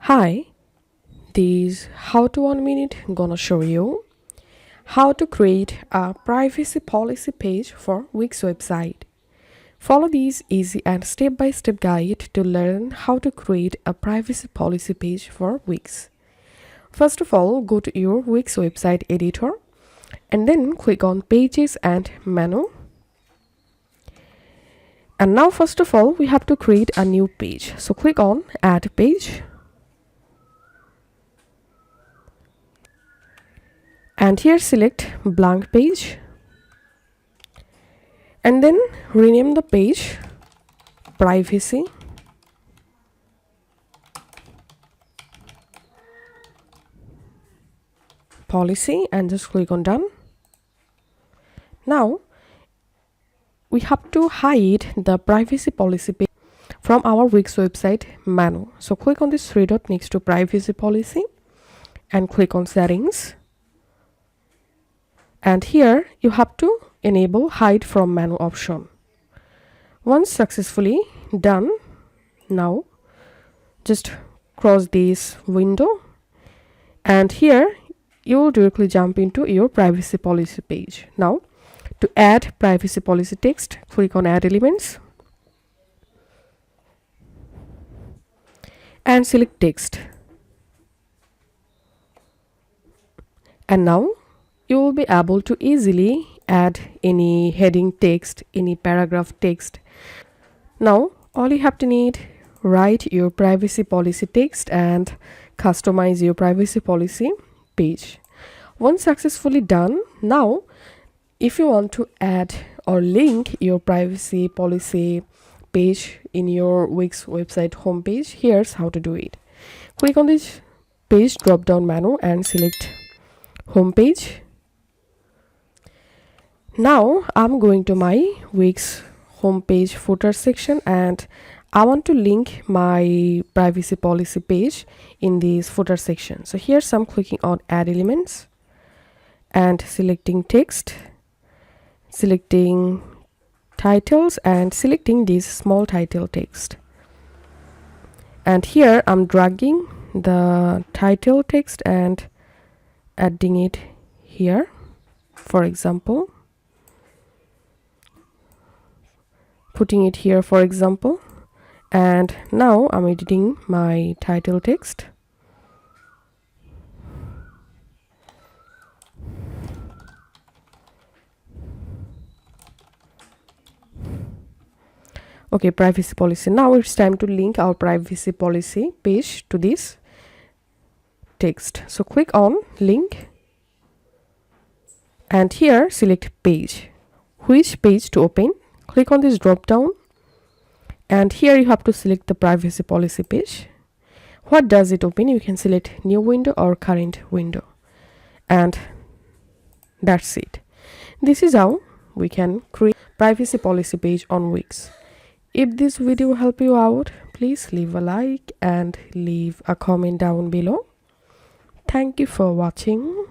Hi, this how to 1 minute gonna show you how to create a privacy policy page for Wix website. Follow this easy and step-by-step guide to learn how to create a privacy policy page for Wix. First of all, go to your Wix website editor and then click on Pages and Menu. And now first of all, we have to create a new page. So click on Add Page. And here select blank page and then rename the page privacy policy and just click on done. Now we have to hide the privacy policy page from our Wix website menu. So click on this three dot next to privacy policy and click on settings. And here you have to enable hide from menu option. Once successfully done, now just cross this window and here you will directly jump into your privacy policy page. Now to add privacy policy text, click on add elements and select text. And now you will be able to easily add any heading text, any paragraph text. Now all you have to need, write your privacy policy text and customize your privacy policy page. Once successfully done, now if you want to add or link your privacy policy page in your Wix website homepage, here's how to do it. Click on this page drop down menu and select homepage. Now I'm going to my Wix homepage footer section and I want to link my privacy policy page in this footer section. So here I'm clicking on add elements and selecting text, selecting titles and selecting this small title text. And here I'm dragging the title text and adding it here, for example. Putting it here, for example, and now I'm editing my title text. Okay, privacy policy. Now it's time to link our privacy policy page to this text. So click on link and here select page. Which page to open? Click on this drop down and here you have to select the privacy policy page. What does it open? You can select new window or current window and that's it. This is how we can create privacy policy page on Wix. If this video helped you out, please leave a like and leave a comment down below. Thank you for watching.